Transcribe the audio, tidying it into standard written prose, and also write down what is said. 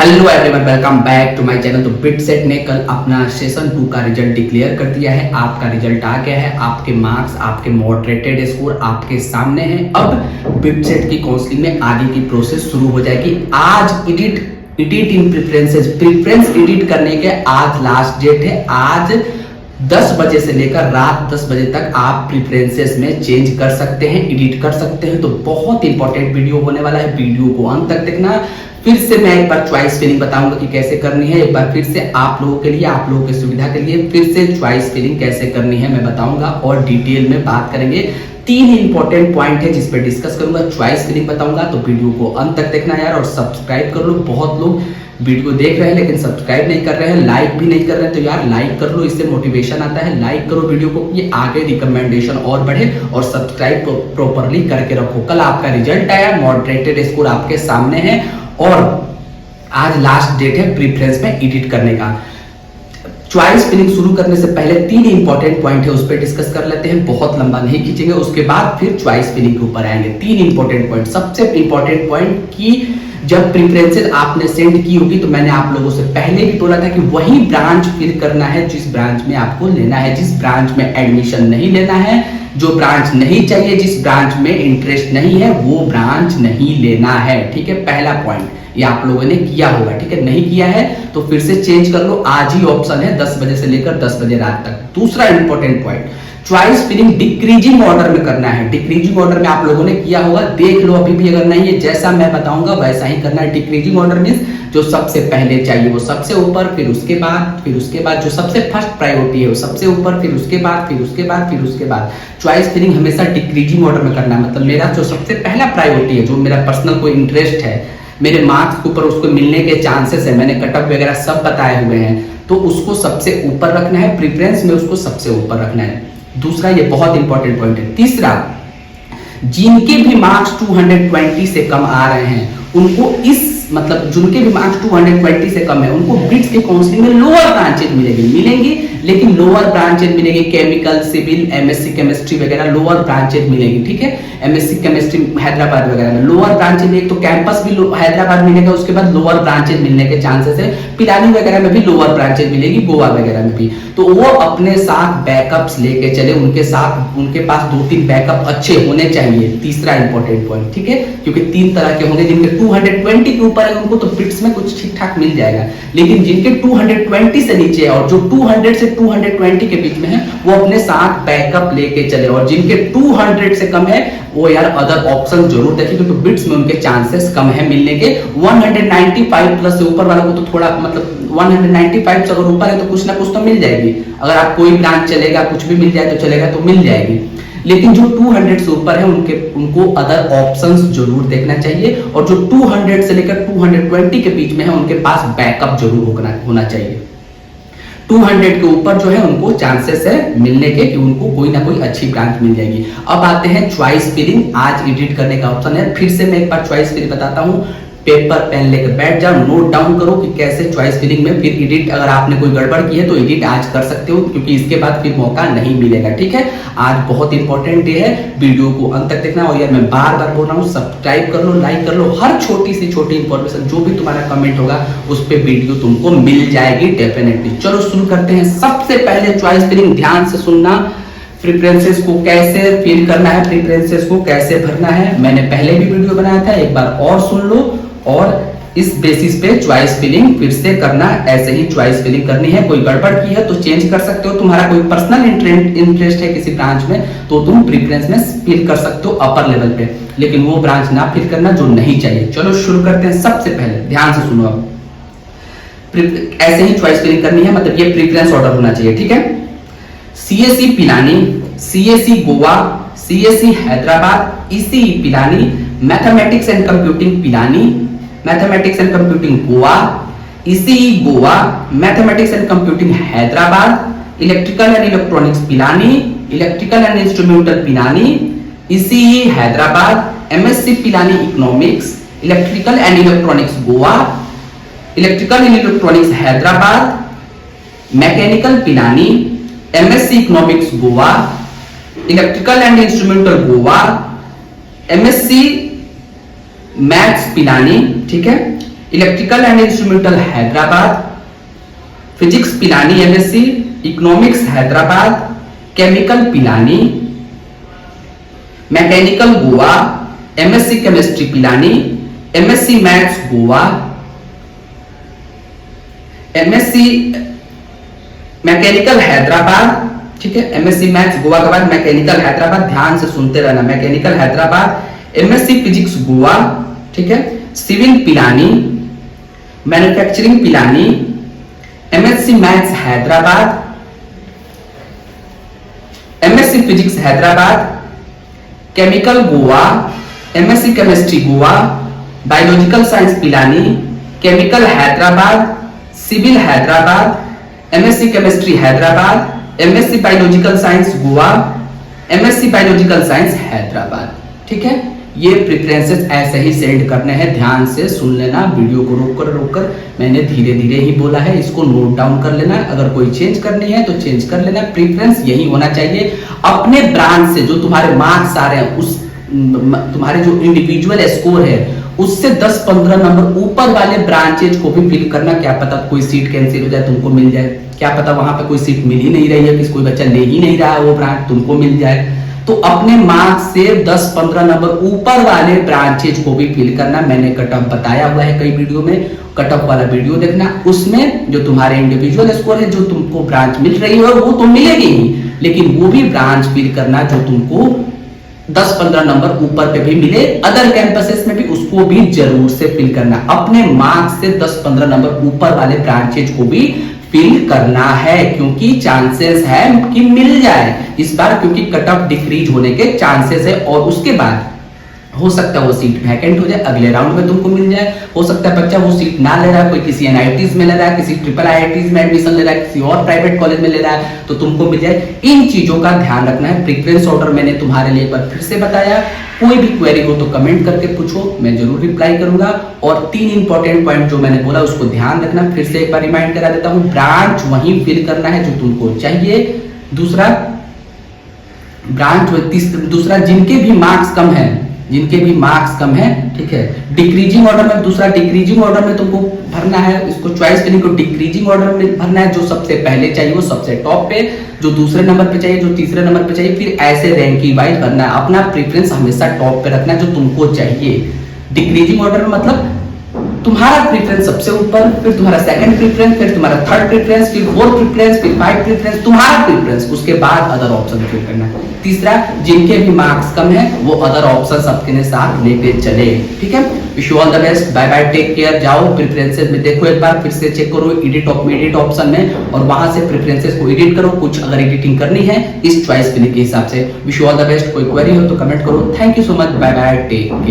Hello everyone, welcome back to my channel. तो बिटसेट ने कल अपना सेशन 2 का रिजल्ट डिक्लेयर कर दिया है। आपका रिजल्ट आ गया है, आपके मार्क्स, आपके मॉडरेटेड स्कोर आपके सामने हैं। अब बिटसेट की काउंसलिंग में आगे की प्रोसेस शुरू हो जाएगी। आज एडिट इन प्रेफरेंस एडिट करने के आज लास्ट डेट है। आज 10 बजे से लेकर रात 10 बजे तक आप प्रेफरेंसेस में चेंज कर सकते हैं, एडिट कर सकते हैं। तो बहुत इंपॉर्टेंट वीडियो होने वाला है, वीडियो को अंत तक देखना। फिर से मैं एक बार चॉइस फिलिंग बताऊंगा कि कैसे करनी है। एक बार फिर से आप लोगों के लिए, आप लोगों की सुविधा के लिए फिर से चॉइस फिलिंग कैसे करनी है मैं बताऊंगा और डिटेल में बात करेंगे। 3 इंपॉर्टेंट पॉइंट है जिस पे डिस्कस करूंगा, चॉइस फिलिंग बताऊंगा। तो वीडियो को अंत तक देखना यार, और सब्सक्राइब कर लो। बहुत लोग वीडियो देख रहे हैं लेकिन सब्सक्राइब नहीं कर रहे हैं, लाइक भी नहीं कर रहे हैं। तो यार लाइक कर लो, इससे मोटिवेशन आता है। लाइक करो वीडियो को, ये आगे रिकमेंडेशन और बढ़े, और सब्सक्राइब प्रॉपर्ली करके रखो। कल आपका रिजल्ट आया, मॉडरेटेड स्कोर आपके सामने है और आज लास्ट डेट है प्रेफरेंस में एडिट करने का। चॉइस फिलिंग शुरू करने से पहले 3 इंपॉर्टेंट पॉइंट है, उस पर डिस्कस कर लेते हैं। बहुत लंबा नहीं खींचेंगे, उसके बाद फिर चॉइस फिलिंग के ऊपर आएंगे। 3 इंपॉर्टेंट पॉइंट। सबसे इंपॉर्टेंट पॉइंट कि जब प्रेफरेंसेस आपने सेंड की होगी तो मैंने आप लोगों से पहले भी बोला था कि वही ब्रांच फिल करना है जिस ब्रांच में आपको लेना है। जिस ब्रांच में एडमिशन नहीं लेना है, जो ब्रांच नहीं चाहिए, जिस ब्रांच में इंटरेस्ट नहीं है, वो ब्रांच नहीं लेना है। ठीक है, पहला पॉइंट ये आप लोगों ने किया होगा। ठीक है, नहीं किया है तो फिर से चेंज कर लो। आज ही ऑप्शन है 10 बजे से लेकर 10 बजे रात तक। दूसरा important point, choice filling decreasing order में करना है। डिक्रीजिंग ऑर्डर में आप लोगों ने किया होगा, देख लो अभी भी। अगर नहीं है, जैसा मैं बताऊंगा वैसा ही करना है। डिक्रीजिंग ऑर्डर मींस जो सबसे पहले चाहिए वो सबसे ऊपर, फिर उसके बाद जो सबसे फर्स्ट प्रायोरिटी है वो सबसे ऊपर, फिर उसके बाद। चॉइस फिलिंग हमेशा डिक्रीजिंग ऑर्डर में करना है। मतलब मेरा जो सबसे पहला प्रायोरिटी है, जो मेरा पर्सनल कोई इंटरेस्ट है, मेरे मार्क्स के ऊपर उसको मिलने के चांसेस है, मैंने कटअप वगैरह सब बताए हुए हैं, तो उसको सबसे ऊपर रखना है। प्रेफरेंस में उसको सबसे ऊपर रखना है। दूसरा, ये बहुत इंपॉर्टेंट पॉइंट है। तीसरा, जिनके भी मार्क्स 220 से कम आ रहे हैं उनको जिनके भी मार्क्स 220 से कम है उनको बिट्स के काउंसलिंग में लोअर ब्रांचेज मिलेंगी, लेकिन लोअर ब्रांचेज मिलेंगे। केमिकल, सिविल, एमएससी केमिस्ट्री वगैरह लोअर ब्रांचेज मिलेगी। ठीक है, एमएससी केमिस्ट्री हैदराबाद वगैरह में लोअर ब्रांचेज मिलेगी। तो कैंपस भी हैदराबाद मिलेगा, उसके बाद लोअर ब्रांचेज मिलने के चांसेस है। पिलानी वगैरह में भी लोअर ब्रांचेज मिलेगी, गोवा वगैरह में भी। तो वो अपने साथ बैकअप्स लेके चले, उनके पास 2-3 बैकअप अच्छे होने चाहिए। तीसरा इंपॉर्टेंट पॉइंट। ठीक है, क्योंकि 3 तरह के होंगे। जिनके 220 के ऊपर है उनको तो बिट्स में कुछ ठीक ठाक मिल जाएगा, लेकिन जिनके 220 से नीचे है और जो 200 से 220 के बीच में है वो अपने साथ बैकअप लेके चले। और जिनके 200 से कम है वो यार अदर ऑप्शन जरूर देखें, क्योंकि बिट्स में उनके चांसेस कम है मिलने के। 195 प्लस से ऊपर वालों को तो थोड़ा 195 से अगर ऊपर है तो कुछ ना कुछ तो मिल जाएगी। अगर आप कोई ब्रांच चलेगा, कुछ भी मिल जाए तो चलेगा, तो मिल जाएगी। लेकिन जो 200 से ऊपर है उनको अदर ऑप्शंस जरूर देखना चाहिए। और जो 200 से लेकर 220 के बीच में है उनके पास बैकअप जरूर होना चाहिए। 200 के ऊपर जो है उनको चांसेस है मिलने के कि उनको कोई ना कोई अच्छी ब्रांच मिल जाएगी। अब आते हैं चॉइस फिलिंग। आज एडिट करने का ऑप्शन है। फिर से मैं एक बार चॉइस फिलिंग बताता हूँ। पेपर पेन लेकर बैठ जाओ, नोट डाउन करो कि कैसे चॉइस फिलिंग में फिर एडिट, अगर आपने कोई गड़बड़ की है तो एडिट आज कर सकते हो, क्योंकि इसके बाद फिर मौका नहीं मिलेगा। ठीक है, आज बहुत इंपॉर्टेंट डे है, वीडियो को अंत तक देखना। और यार मैं बार बार बोल रहा हूँ, सब्सक्राइब कर लो, लाइक कर लो। हर छोटी से छोटी इंफॉर्मेशन, जो भी तुम्हारा कमेंट होगा उस पर वीडियो तुमको मिल जाएगी डेफिनेटली। चलो शुरू करते हैं। सबसे पहले चॉइस फिलिंग ध्यान से सुनना। प्रेफरेंसेस को कैसे फिल करना है, प्रेफरेंसेस को कैसे भरना है, मैंने पहले भी वीडियो बनाया था, एक बार और सुन लो। और इस बेसिस पे चॉइस फिलिंग फिर से करना। ऐसे ही चॉइस फिलिंग करनी है। कोई गड़बड़ की है तो चेंज कर सकते हो। तुम्हारा कोई पर्सनल इंटरेस्ट है किसी ब्रांच में तो तुम प्रेफरेंस में फिल कर सकते हो अपर लेवल पे, लेकिन वो ब्रांच ना फिल करना जो नहीं चाहिए। चलो शुरू करते हैं। सबसे पहले ध्यान से सुनो। अब ऐसे ही चॉइस फिलिंग करनी है, मतलब ये प्रेफरेंस ऑर्डर होना चाहिए। ठीक है, CSE Pilani, CSE Goa, CSE Hyderabad, ECE Pilani, mathematics and computing Pilani, mathematics and computing Goa, ECE Goa, mathematics and computing Hyderabad, electrical and electronics Pilani, electrical and instrumental Pilani, ECE Hyderabad, MSc Pilani economics, electrical and electronics Goa, electrical and electronics Hyderabad, mechanical Pilani, MSc economics Goa, electrical and instrumental Goa, MSc maths Pilani. ठीक है, electrical and instrumental Hyderabad, physics Pilani MSc, economics Hyderabad, chemical Pilani, mechanical Goa, MSc chemistry Pilani, MSc maths Goa, MSc mechanical Hyderabad, ठीक है, MSc maths Goa के बाद mechanical Hyderabad, ध्यान से सुनते रहना, mechanical Hyderabad, MSc physics Goa, ठीक है, civil Pilani, manufacturing Pilani, MSc maths Hyderabad, MSc physics Hyderabad, chemical Goa, MSc chemistry Goa, biological science Pilani, chemical Hyderabad, civil Hyderabad, MSc chemistry Hyderabad, MSc biological science Goa, MSc biological science Hyderabad, ठीक है। ये प्रेफरेंसेस ऐसे ही सेंड करने हैं, ध्यान से सुन लेना, वीडियो को रोककर मैंने धीरे धीरे ही बोला है, इसको नोट डाउन कर लेना, अगर कोई चेंज करनी है तो चेंज कर लेना, प्रेफरेंस यही होना चाहिए। अपने ब्रांच से जो तुम्हारे मार्क्स आ रहे हैं, उस तुम्हारे जो इंडिविजुअल स्कोर है उससे 10-15 नंबर ऊपर वाले ब्रांचेज को भी फिल करना, क्या पता कोई सीट कैंसिल हो जाए, तुमको मिल जाए, क्या पता वहां पे कोई सीट मिल ही नहीं रही है, किसी कोई बच्चा ले ही नहीं रहा है, वो ब्रांच तुमको मिल जाए। तो अपने मार्क्स से 10-15 नंबर ऊपर वाले ब्रांचेज को भी फिल करना, मैंने कट ऑफ बताया हुआ है कई वीडियो में, कट ऑफ वाला वीडियो देखना, उसमें जो तुम्हारे इंडिविजुअल स्कोर है, जो तुमको ब्रांच मिल रही है वो तो मिलेगी ही, लेकिन वो भी ब्रांच फिल करना जो तुमको 10-15 नंबर ऊपर पे भी मिले, अदर कैंपसेस में भी उसको भी जरूर से फिल करना, अपने मार्क्स से 10-15 नंबर ऊपर वाले ब्रांचेज को भी फिल करना है, क्योंकि चांसेस है कि मिल जाए इस बार, क्योंकि कट ऑफ डिक्रीज होने के चांसेस है, और उसके बाद हो सकता है वो सीट वैकेंट हो जाए, अगले राउंड में तुमको मिल जाए, हो सकता है बच्चा वो सीट ना ले रहा है, कोई किसी एनआईटीज में ले रहा है, किसी ट्रिपल आईआईटीज में एडमिशन ले रहा है, किसी और प्राइवेट कॉलेज में ले रहा है, तो तुमको मिल जाए। इन चीजों का ध्यान रखना है। प्रेफरेंस ऑर्डर मैंने तुम्हारे लिए एक बार फिर से बताया, कोई भी क्वेरी हो तो कमेंट करके पूछो, मैं जरूर रिप्लाई करूंगा। और 3 इंपॉर्टेंट पॉइंट जो मैंने बोला उसको ध्यान रखना, फिर से एक बार रिमाइंड करा देता हूं, ब्रांच वहीं फिल करना है जो तुमको चाहिए, दूसरा ब्रांच, दूसरा जिनके भी मार्क्स कम है, जिनके भी मार्क्स कम है, ठीक है, डिक्रीजिंग ऑर्डर में, दूसरा डिक्रीजिंग ऑर्डर में तुमको भरना है, इसको चॉइस फिलिंग को डिक्रीजिंग ऑर्डर में भरना है, जो सबसे पहले चाहिए वो सबसे टॉप पे, जो दूसरे नंबर पे चाहिए, जो तीसरे नंबर पे चाहिए, फिर ऐसे रैंकिंग वाइज भरना है, अपना प्रेफरेंस हमेशा टॉप पे रखना है जो तुमको चाहिए। डिक्रीजिंग ऑर्डर में मतलब तुम्हारा प्रेफरेंस सबसे ऊपर, फिर तुम्हारा सेकंड प्रेफरेंस, फिर तुम्हारा थर्ड प्रेफरेंस, फिर फोर्थ प्रेफरेंस, फिर फाइव प्रेफरेंस, तुम्हारा प्रेफरेंस, उसके बाद अदर ऑप्शन फिल करना। तीसरा, जिनके भी मार्क्स कम है वो अदर ऑप्शन सबके साथ लेके चले, ठीक है। Wish you all the best, bye bye, take care. जाओ प्रेफरेंसेस में देखो एक बार, फिर से चेक करो एडिट ऑप्शन में, और वहां से प्रेफरेंसेस को एडिट करो, कुछ अगर एडिटिंग करनी है इस चॉइस फिलिंग के हिसाब से। Wish you all the best, कोई क्वेरी हो तो कमेंट करो। Thank you so much, bye bye, take care.